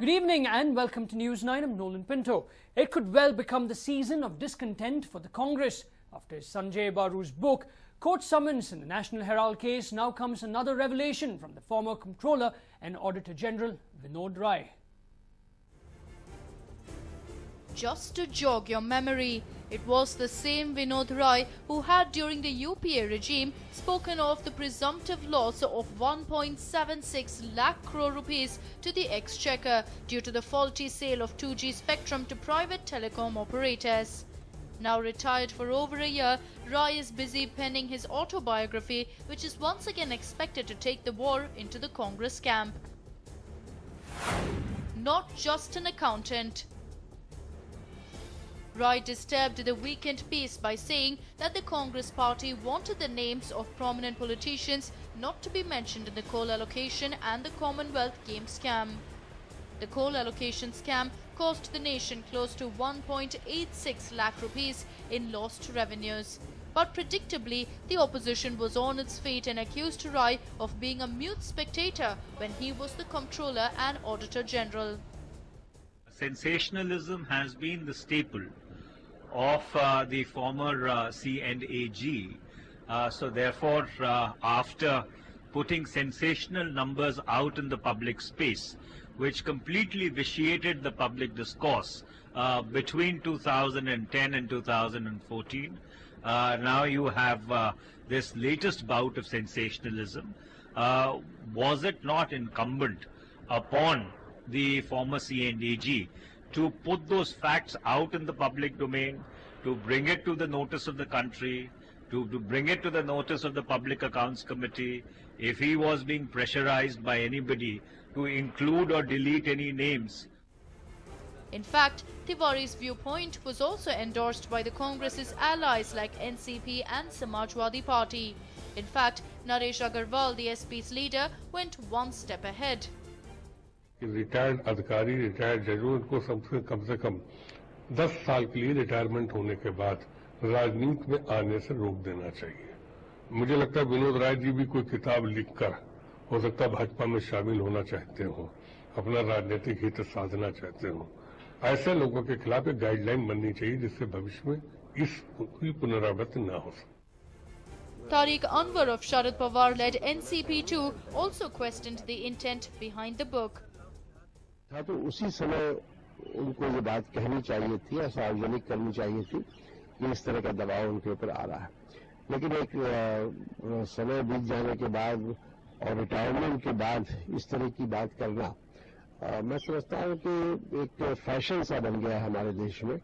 Good evening and welcome to News 9. I'm Nolan Pinto. It could well become the season of discontent for the Congress. After Sanjay Baru's book, court summons in the National Herald case, now comes another revelation from the former Comptroller and Auditor General Vinod Rai. Just to jog your memory, it was the same Vinod Rai who had during the UPA regime spoken of the presumptive loss of 1.76 lakh crore rupees to the exchequer due to the faulty sale of 2G spectrum to private telecom operators. Now retired for over a year, Rai is busy penning his autobiography, which is once again expected to take the war into the Congress camp. Not just an accountant. Rai disturbed the weekend peace by saying that the Congress party wanted the names of prominent politicians not to be mentioned in the coal allocation and the Commonwealth Games scam. The coal allocation scam cost the nation close to 1.86 lakh rupees in lost revenues. But predictably, the opposition was on its feet and accused Rai of being a mute spectator when he was the Comptroller and Auditor General. Sensationalism has been the staple of the former C&AG. So therefore, after putting sensational numbers out in the public space, which completely vitiated the public discourse between 2010 and 2014, now you have this latest bout of sensationalism. Was it not incumbent upon the former C&AG to put those facts out in the public domain, to bring it to the notice of the country, to bring it to the notice of the Public Accounts Committee, if he was being pressurized by anybody to include or delete any names? In fact, Tiwari's viewpoint was also endorsed by the Congress's allies like NCP and Samajwadi Party. In fact, Naresh Agarwal, the SP's leader, went one step ahead. Retired अधिकारी, retired जजों इनको कम से कम 10 साल के लिए retirement होने के बाद राजनीति में आने से रोक देना चाहिए। मुझे लगता है विनोद राय जी भी कोई किताब लिखकर हो सकता है भाजपा में शामिल होना चाहते हो, अपना राजनीतिक हित साधना चाहते हो। ऐसे लोगों के खिलाफ एक गाइडलाइन बननी चाहिए जिससे भविष्य में इस पुनरावृत्ति न हो सके। Tariq Anwar of Sharad Pawar-led NCP too also questioned the intent behind the book. था तो उसी समय उनको ये बात कहनी चाहिए थी या सार्वजनिक करनी चाहिए थी कि इस तरह का दबाव उनके ऊपर आ रहा है। लेकिन एक समय बीत जाने के बाद और रिटायरमेंट के बाद इस तरह की बात करना मैं समझता हूँ कि एक फैशन सा बन गया है हमारे देश में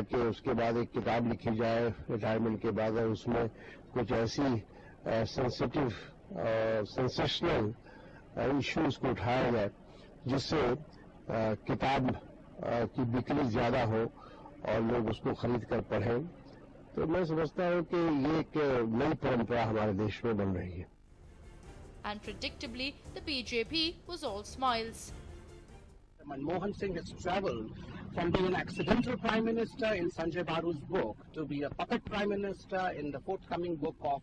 कि उसके बाद एक किताब लिखी जाए रिटायरमेंट के बाद और उसमें कुछ ऐसी सेंसिटिव सेंसेशनल इश्यूज को उठाया जाए जिससे किताब की बिक्री ज्यादा हो और लोग उसको खरीद कर पढ़ें। तो मैं समझता हूँ कि ये एक नई परंपरा हमारे देश में बन रही है। And predictably, the BJP was all smiles. Manmohan Singh has travelled from being an accidental Prime Minister in Sanjay Baru's book to be a puppet Prime Minister in the forthcoming book of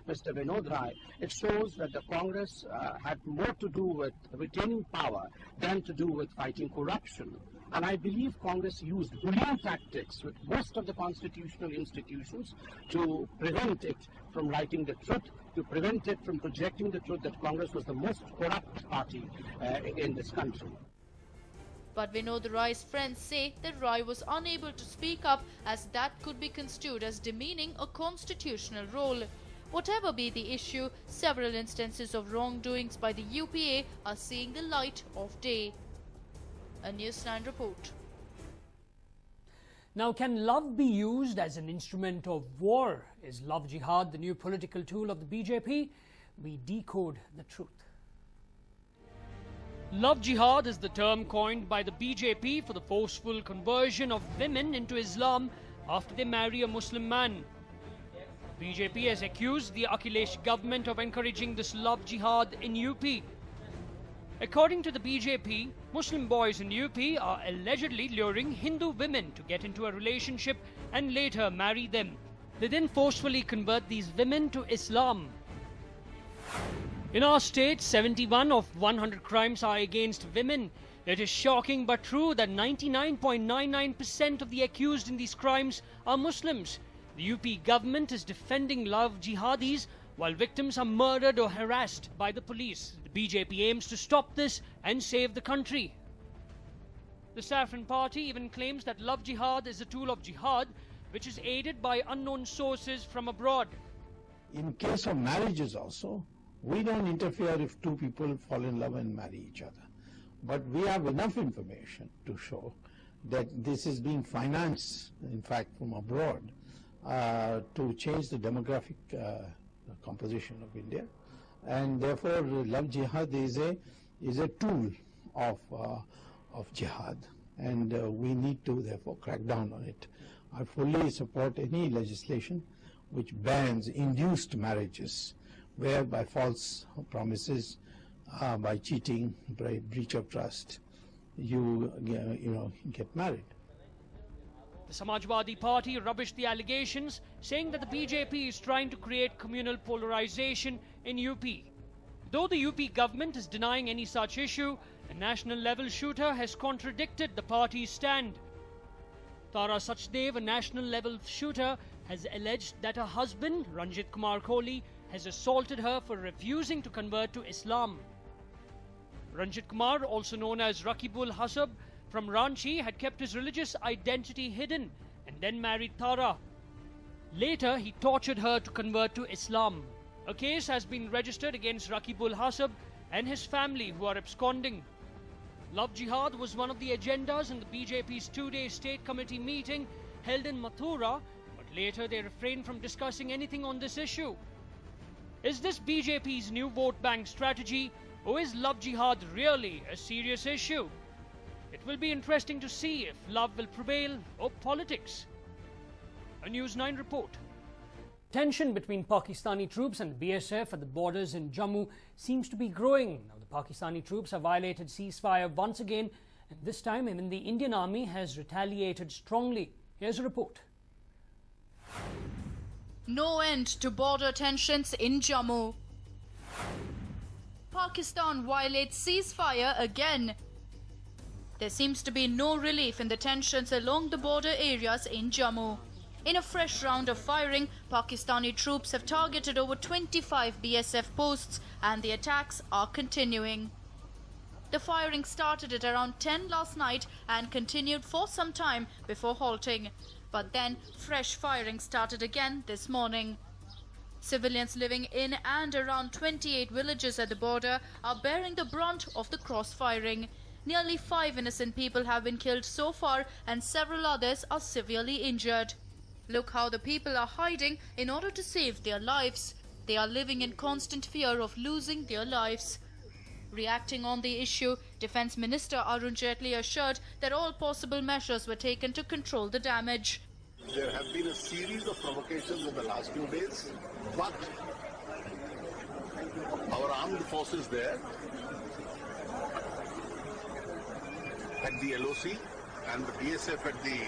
Mr. Vinod Rai. It shows that the Congress had more to do with retaining power than to do with fighting corruption. And I believe Congress used brilliant tactics with most of the constitutional institutions to prevent it from writing the truth, to prevent it from projecting the truth that Congress was the most corrupt party in this country. But Vinod Rai's friends say that Rai was unable to speak up as that could be construed as demeaning a constitutional role. Whatever be the issue, several instances of wrongdoings by the UPA are seeing the light of day. A News9 report. Now, can love be used as an instrument of war? Is love jihad the new political tool of the BJP? We decode the truth. Love jihad is the term coined by the BJP for the forceful conversion of women into Islam after they marry a Muslim man. BJP has accused the Akhilesh government of encouraging this love jihad in UP. According to the BJP, Muslim boys in UP are allegedly luring Hindu women to get into a relationship and later marry them. They then forcefully convert these women to Islam. In our state, 71 of 100 crimes are against women. It is shocking but true that 99.99% of the accused in these crimes are Muslims. The UP government is defending love jihadis while victims are murdered or harassed by the police. The BJP aims to stop this and save the country. The Saffron Party even claims that love jihad is a tool of jihad which is aided by unknown sources from abroad. In case of marriages also, we don't interfere if two people fall in love and marry each other. But we have enough information to show that this is being financed, in fact, from abroad to change the demographic composition of India. And therefore, love jihad is a tool of jihad, and we need to therefore crack down on it. I fully support any legislation which bans induced marriages, where by false promises, by cheating, by breach of trust, you get married. The Samajwadi Party rubbished the allegations, saying that the BJP is trying to create communal polarization in UP. Though the UP government is denying any such issue, a national-level shooter has contradicted the party's stand. Tara Sachdev, a national-level shooter, has alleged that her husband, Ranjit Kumar Kohli, has assaulted her for refusing to convert to Islam. Ranjit Kumar, also known as Rakibul Hasab, from Ranchi, had kept his religious identity hidden and then married Tara. Later, he tortured her to convert to Islam. A case has been registered against Rakibul Hasab and his family, who are absconding. Love jihad was one of the agendas in the BJP's two-day state committee meeting held in Mathura, but later they refrained from discussing anything on this issue. Is this BJP's new vote bank strategy, or is love jihad really a serious issue? It will be interesting to see if love will prevail or politics. A News9 report. Tension between Pakistani troops and BSF at the borders in Jammu seems to be growing. Now, the Pakistani troops have violated ceasefire once again, and this time even the Indian army has retaliated strongly. Here's a report. No end to border tensions in Jammu. Pakistan violates ceasefire again. There seems to be no relief in the tensions along the border areas in Jammu. In a fresh round of firing, Pakistani troops have targeted over 25 BSF posts, and the attacks are continuing. The firing started at around 10 last night and continued for some time before halting. But then fresh firing started again this morning. Civilians living in and around 28 villages at the border are bearing the brunt of the cross-firing. Nearly 5 innocent people have been killed so far, and several others are severely injured. Look how the people are hiding in order to save their lives. They are living in constant fear of losing their lives. Reacting on the issue, Defence Minister Arun Jaitley assured that all possible measures were taken to control the damage. There have been a series of provocations in the last few days, but our armed forces there at the LOC and the BSF at the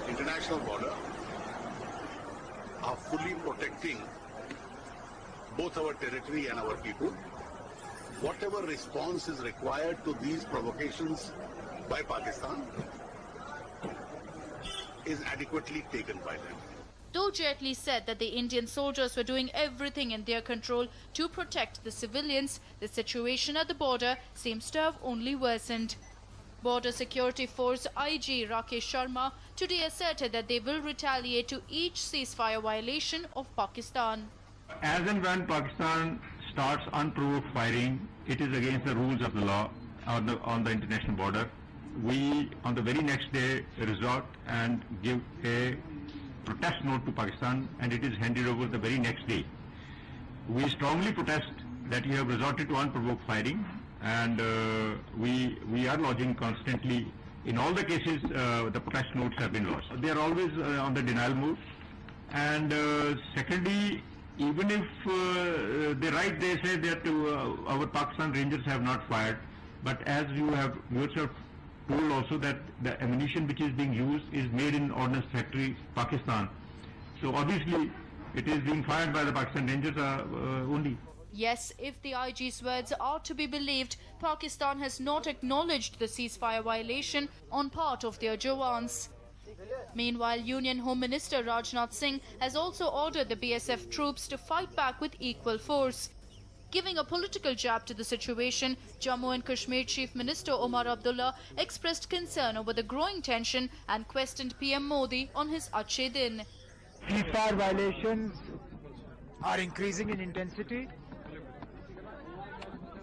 international border are fully protecting both our territory and our people. Whatever response is required to these provocations by Pakistan is adequately taken by them. Though Jaitley said that the Indian soldiers were doing everything in their control to protect the civilians, the situation at the border seems to have only worsened. Border Security Force IG Rakesh Sharma today asserted that they will retaliate to each ceasefire violation of Pakistan. As and when Pakistan starts unprovoked firing, it is against the rules of the law on the international border. We, on the very next day, resort and give a protest note to Pakistan, and it is handed over the very next day. We strongly protest that you have resorted to unprovoked firing, and we are lodging constantly. In all the cases, the protest notes have been lodged. They are always on the denial mode. And secondly, even if they say that our Pakistan Rangers have not fired, but as you have yourself told also that the ammunition which is being used is made in Ordnance Factory, Pakistan. So obviously it is being fired by the Pakistan Rangers only. Yes, if the IG's words are to be believed, Pakistan has not acknowledged the ceasefire violation on part of their jawans. Meanwhile, Union Home Minister Rajnath Singh has also ordered the BSF troops to fight back with equal force. Giving a political jab to the situation, Jammu and Kashmir Chief Minister Omar Abdullah expressed concern over the growing tension and questioned PM Modi on his Achhe Din. Ceasefire violations are increasing in intensity.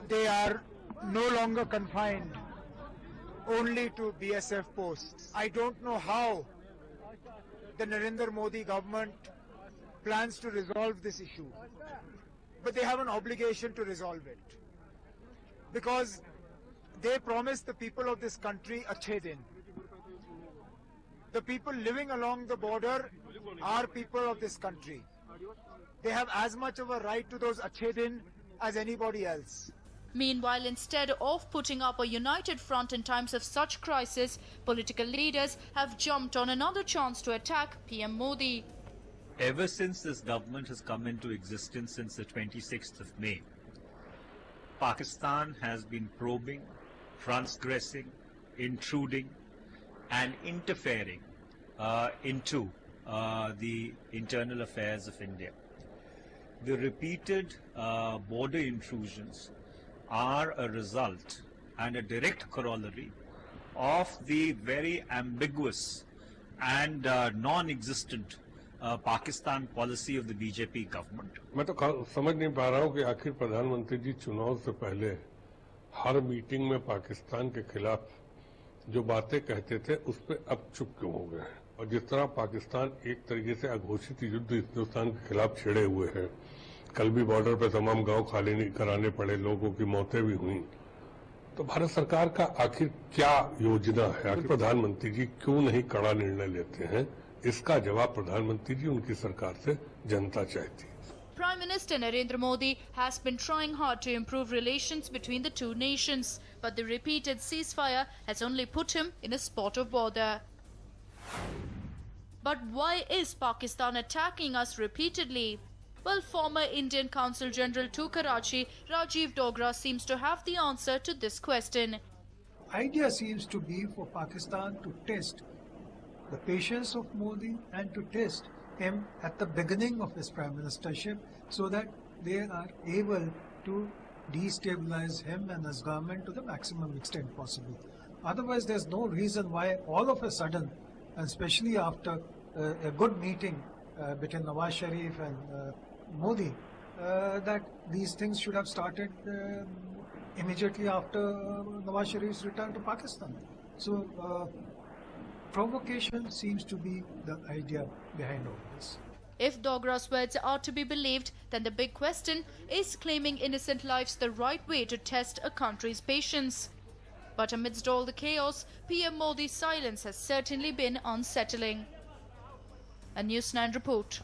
They are no longer confined only to BSF posts. I don't know how the Narendra Modi government plans to resolve this issue, but they have an obligation to resolve it, because they promised the people of this country Achhe Din. The people living along the border are people of this country. They have as much of a right to those Achhe Din as anybody else. Meanwhile, instead of putting up a united front in times of such crisis, political leaders have jumped on another chance to attack PM Modi. Ever since this government has come into existence since the 26th of May, Pakistan has been probing, transgressing, intruding and interfering into the internal affairs of India. The repeated border intrusions are a result and a direct corollary of the very ambiguous and non-existent Pakistan policy of the BJP government. मैं तो समझ नहीं पा रहा हूँ कि आखिर प्रधानमंत्री जी चुनाव से पहले हर मीटिंग में पाकिस्तान के खिलाफ जो बातें कहते थे उस पर अब चुप क्यों हो गए हैं। और जिस तरह पाकिस्तान एक तरीके से अघोषित युद्ध हिंदुस्तान के खिलाफ छिड़े हुए है, कल भी बॉर्डर पे तमाम गांव खाली नहीं कराने पड़े, लोगों की मौतें भी हुई, तो भारत सरकार का आखिर क्या योजना है? आखिर प्रधानमंत्री जी क्यों नहीं कड़ा निर्णय लेते हैं? इसका जवाब प्रधानमंत्री जी उनकी सरकार से जनता चाहती है। Prime Minister Narendra Modi has been trying hard to improve relations between the two nations, but the repeated ceasefire has only put him in a spot of bother. But why is Pakistan attacking us repeatedly? Well, former Indian Consul General to Karachi, Rajiv Dogra, seems to have the answer to this question. Idea seems to be for Pakistan to test the patience of Modi and to test him at the beginning of his prime ministership, so that they are able to destabilize him and his government to the maximum extent possible. Otherwise, there's no reason why all of a sudden, and especially after a good meeting between Nawaz Sharif and Modi, that these things should have started immediately after Nawaz Sharif's return to Pakistan. So provocation seems to be the idea behind all this. If Dogra's words are to be believed, then the big question is claiming innocent lives the right way to test a country's patience. But amidst all the chaos, PM Modi's silence has certainly been unsettling. A News9 report.